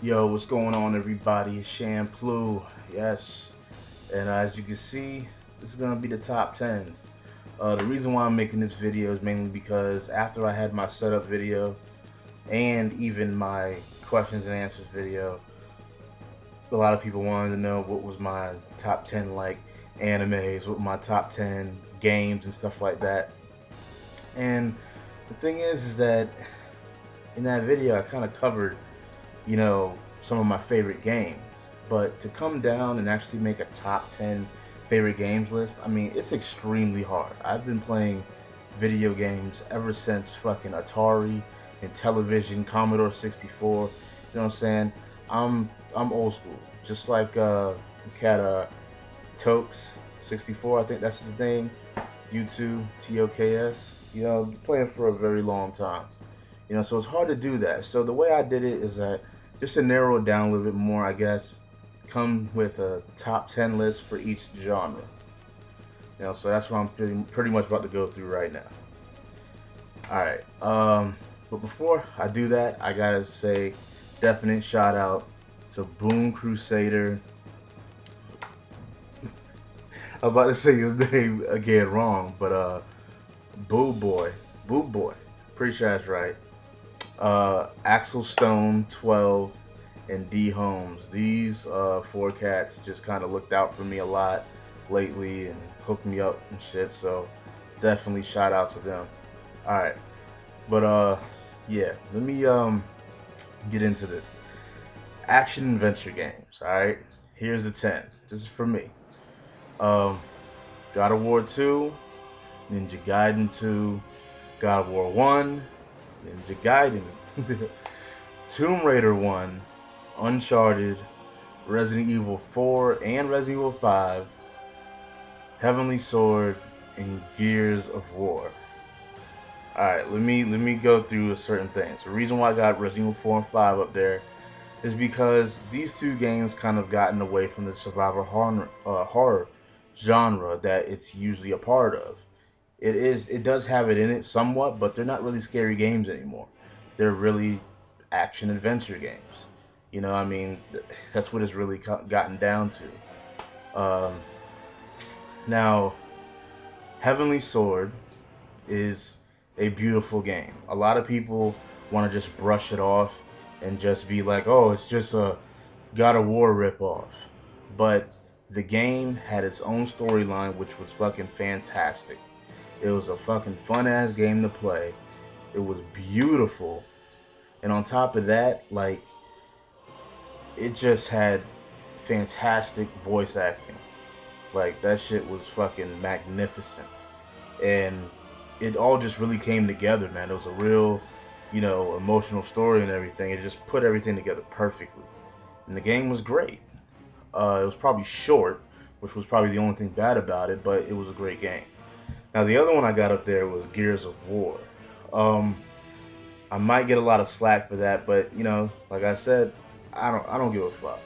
Yo, what's going on, everybody? It's Shampoo. Yes, and as you can see, this is gonna be the top tens. The reason why I'm making this video is mainly because after I had my setup video and even my questions and answers video, a lot of people wanted to know what was my top 10 like animes, what my top 10 games and stuff like that. And the thing is that in that video, I kind of covered some of my favorite games. But to come down and actually make a top 10 favorite games list, I mean, it's extremely hard. I've been playing video games ever since fucking Atari and television, Commodore 64. You know what I'm saying? I'm old school. Just like the cat Tokes 64, I think that's his name. U2 TOKS. Playing for a very long time. So it's hard to do that. So the way I did it is that just to narrow it down a little bit more, I guess, come with a top 10 list for each genre. So that's what I'm pretty much about to go through right now. All right. But before I do that, I gotta say, definite shout out to Boom Crusader. I'm about to say his name again wrong, but Boo Boy, pretty sure that's right. Axel Stone 12 and D Holmes. These four cats just kind of looked out for me a lot lately and hooked me up and shit. So definitely shout out to them. All right, but yeah, let me get into this. Action adventure games. All right, here's the 10. This is for me. Um, God of War 2, Ninja Gaiden 2, God of War 1, Ninja Gaiden, Tomb Raider 1, Uncharted, Resident Evil 4 and Resident Evil 5, Heavenly Sword, and Gears of War. Alright, let me go through certain things. The reason why I got Resident Evil 4 and 5 up there is because these two games kind of gotten away from the survival horror genre that it's usually a part of. It does have it in it somewhat, but they're not really scary games anymore. They're really action adventure games. I mean, that's what it's really gotten down to. Now, Heavenly Sword is a beautiful game. A lot of people want to just brush it off and just be like, oh, it's just a God of War ripoff. But the game had its own storyline, which was fucking fantastic. It was a fucking fun ass game to play. It was beautiful. And on top of that, like, it just had fantastic voice acting. Like, that shit was fucking magnificent. And it all just really came together, man. It was a real, emotional story and everything. It just put everything together perfectly. And the game was great. It was probably short, which was probably the only thing bad about it, but it was a great game. Now, the other one I got up there was Gears of War. Um, I might get a lot of slack for that, but like I said, I don't give a fuck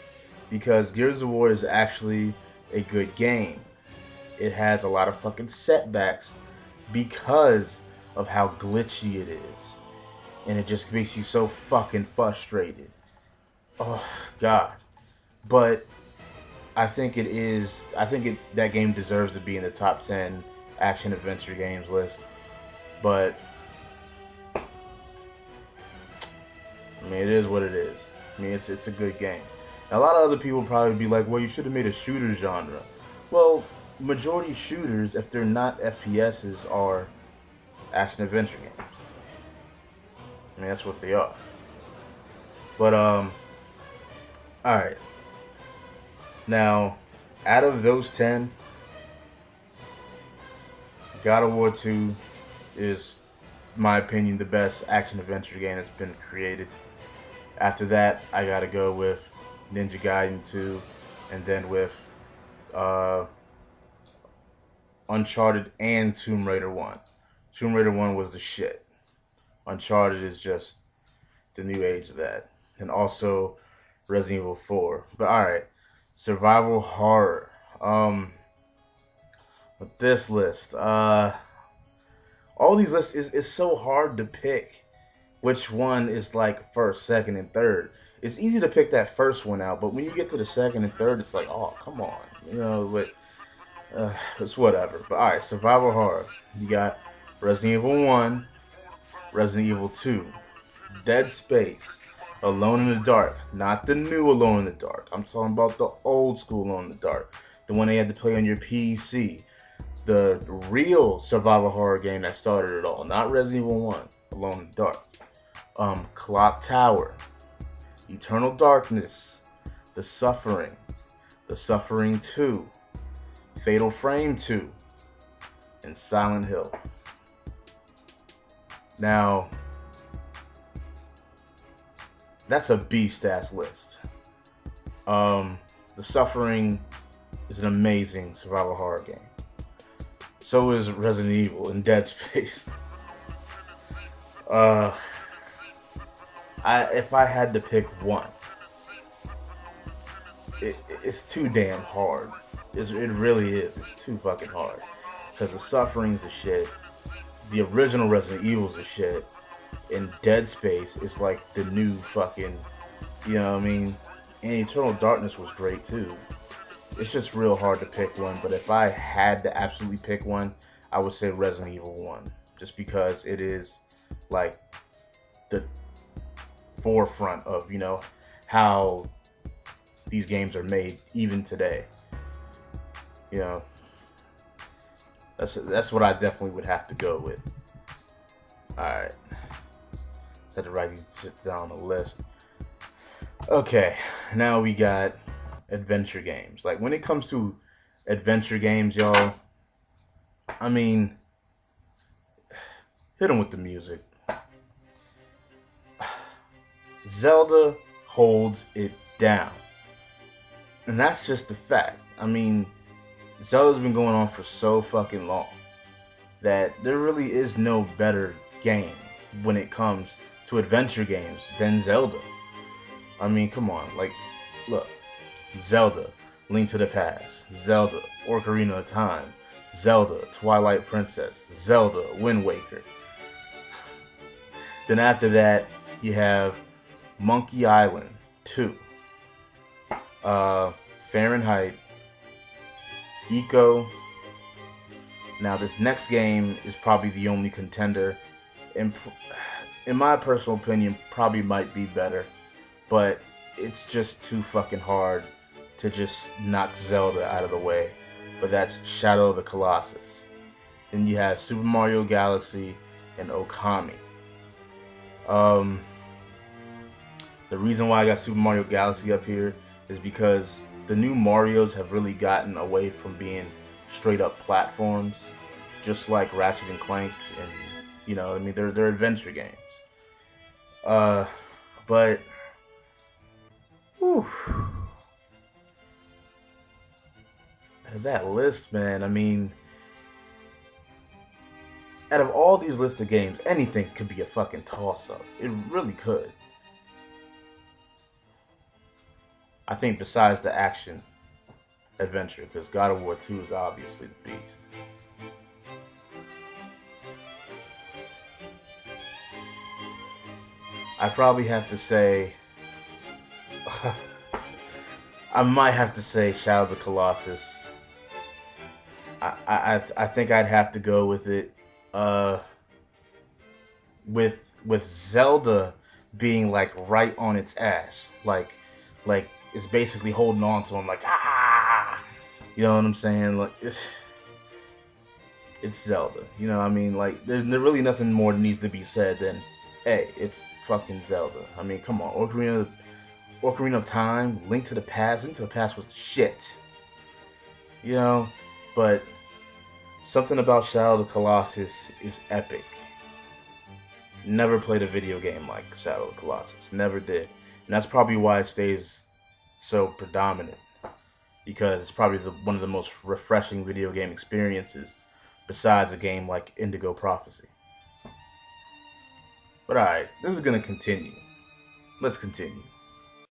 because Gears of War is actually a good game. It has a lot of fucking setbacks because of how glitchy it is, and it just makes you so fucking frustrated. Oh God! But I think it is. I think that game deserves to be in the top 10 action adventure games list. But I mean, it is what it is. I mean, it's a good game. Now, a lot of other people probably be like, "Well, you should have made a shooter genre." Well, majority shooters, if they're not FPSs, are action adventure games. I mean, that's what they are. But all right. Now, out of those 10, God of War 2 is, in my opinion, the best action adventure game that's been created. After that, I gotta go with Ninja Gaiden 2, and then with uh, Uncharted and Tomb Raider 1. Tomb Raider 1 was the shit. Uncharted is just the new age of that. And also Resident Evil 4. But alright, survival horror. With this list, all these lists is so hard to pick which one is like first, second, and third. it's easy to pick that first one out, but when you get to the second and third, it's like, oh, come on, you know. But it's whatever. But all right, survival horror. You got Resident Evil 1, Resident Evil 2, Dead Space, Alone in the Dark. Not the new Alone in the Dark. I'm talking about the old school Alone in the Dark. The one they had to play on your PC. The real survival horror game that started it all. Not Resident Evil 1, Alone in the Dark. Clock Tower, Eternal Darkness, The Suffering 2, Fatal Frame 2, and Silent Hill. Now, that's a beast-ass list. The Suffering is an amazing survival horror game. So is Resident Evil and Dead Space. If I had to pick one, it's too damn hard. It really is. It's too fucking hard. Because The Suffering's the shit. The original Resident Evil's the shit. And Dead Space is like the new fucking, you know what I mean? And Eternal Darkness was great too. It's just real hard to pick one. But if I had to absolutely pick one, I would say Resident Evil 1. Just because it is like the forefront of, you know, how these games are made even today. You know, that's what I definitely would have to go with. Alright. Had to write these shit down on the list. Okay, now we got adventure games. Like, when it comes to adventure games, y'all, I mean, hit them with the music. Zelda holds it down. And that's just the fact. I mean, Zelda's been going on for so fucking long that there really is no better game when it comes to adventure games than Zelda. I mean, come on. Like, look. Zelda, Link to the Past. Zelda, Ocarina of Time. Zelda, Twilight Princess. Zelda, Wind Waker. Then after that, you have Monkey Island 2. Fahrenheit. Eco. Now, this next game is probably the only contender. In my personal opinion, probably might be better. But it's just too fucking hard to just knock Zelda out of the way. But that's Shadow of the Colossus. Then you have Super Mario Galaxy and Okami. The reason why I got Super Mario Galaxy up here is because the new Marios have really gotten away from being straight up platforms, just like Ratchet and Clank, and you know, I mean, they're adventure games. But whew, out of that list, man, I mean, out of all these lists of games, anything could be a fucking toss-up. It really could. I think besides the action adventure, because God of War 2 is obviously the beast. I probably have to say, I might have to say Shadow of the Colossus. I think I'd have to go with it. With Zelda being like right on its ass, like it's basically holding on to him, like you know what I'm saying? Like it's Zelda, you know what I mean? Like there's really nothing more that needs to be said than, hey, it's fucking Zelda. I mean, come on, Ocarina of Time, Link to the Past. Link to the Past was shit, you know, but something about Shadow of the Colossus is epic. Never played a video game like Shadow of the Colossus. Never did. And that's probably why it stays so predominant. Because it's probably one of the most refreshing video game experiences besides a game like Indigo Prophecy. But alright, this is going to continue. Let's continue.